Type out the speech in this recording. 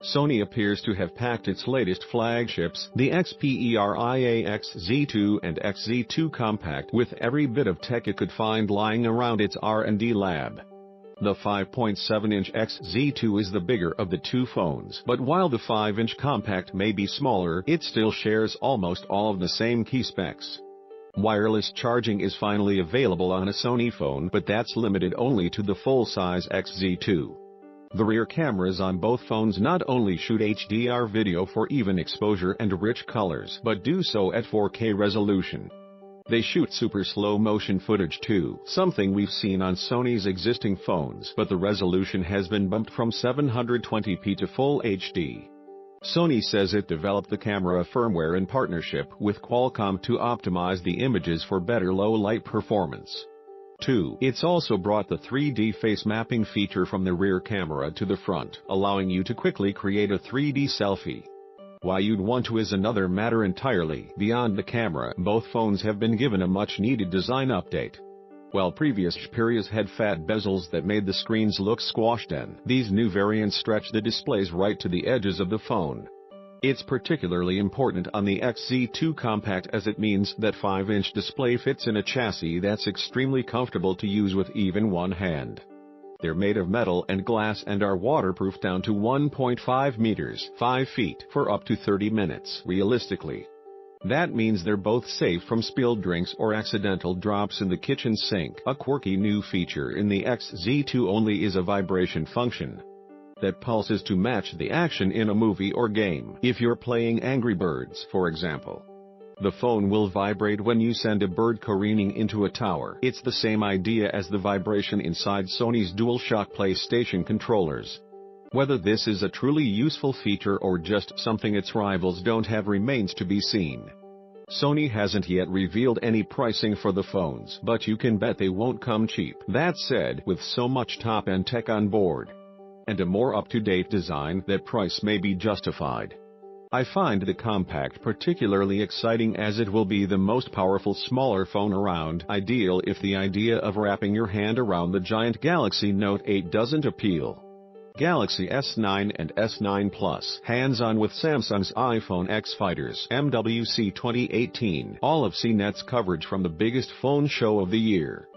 Sony appears to have packed its latest flagships, the Xperia XZ2 and XZ2 Compact, with every bit of tech it could find lying around its R&D lab. The 5.7-inch XZ2 is the bigger of the two phones, but while the 5-inch Compact may be smaller, it still shares almost all of the same key specs. Wireless charging is finally available on a Sony phone, but that's limited only to the full-size XZ2. The rear cameras on both phones not only shoot HDR video for even exposure and rich colors, but do so at 4K resolution. They shoot super slow motion footage too, something we've seen on Sony's existing phones, but the resolution has been bumped from 720p to Full HD. Sony says it developed the camera firmware in partnership with Qualcomm to optimize the images for better low-light performance. 2. It's also brought the 3D face mapping feature from the rear camera to the front, allowing you to quickly create a 3D selfie. Why you'd want to is another matter entirely. Beyond the camera, both phones have been given a much-needed design update. While previous Xperias had fat bezels that made the screens look squashed in, these new variants stretch the displays right to the edges of the phone. It's particularly important on the XZ2 Compact as it means that 5-inch display fits in a chassis that's extremely comfortable to use with even one hand. They're made of metal and glass and are waterproof down to 1.5 meters, 5 feet, for up to 30 minutes realistically. That means they're both safe from spilled drinks or accidental drops in the kitchen sink. A quirky new feature in the XZ2 only is a vibration function that pulses to match the action in a movie or game. If you're playing Angry Birds, for example, the phone will vibrate when you send a bird careening into a tower. It's the same idea as the vibration inside Sony's DualShock PlayStation controllers. Whether this is a truly useful feature or just something its rivals don't have remains to be seen. Sony hasn't yet revealed any pricing for the phones, but you can bet they won't come cheap. That said, with so much top-end tech on board and a more up-to-date design, that price may be justified. I find the Compact particularly exciting as it will be the most powerful smaller phone around, ideal if the idea of wrapping your hand around the giant Galaxy Note 8 doesn't appeal. Galaxy S9 and S9 Plus, hands-on with Samsung's iPhone X Fighters MWC 2018. All of CNET's coverage from the biggest phone show of the year.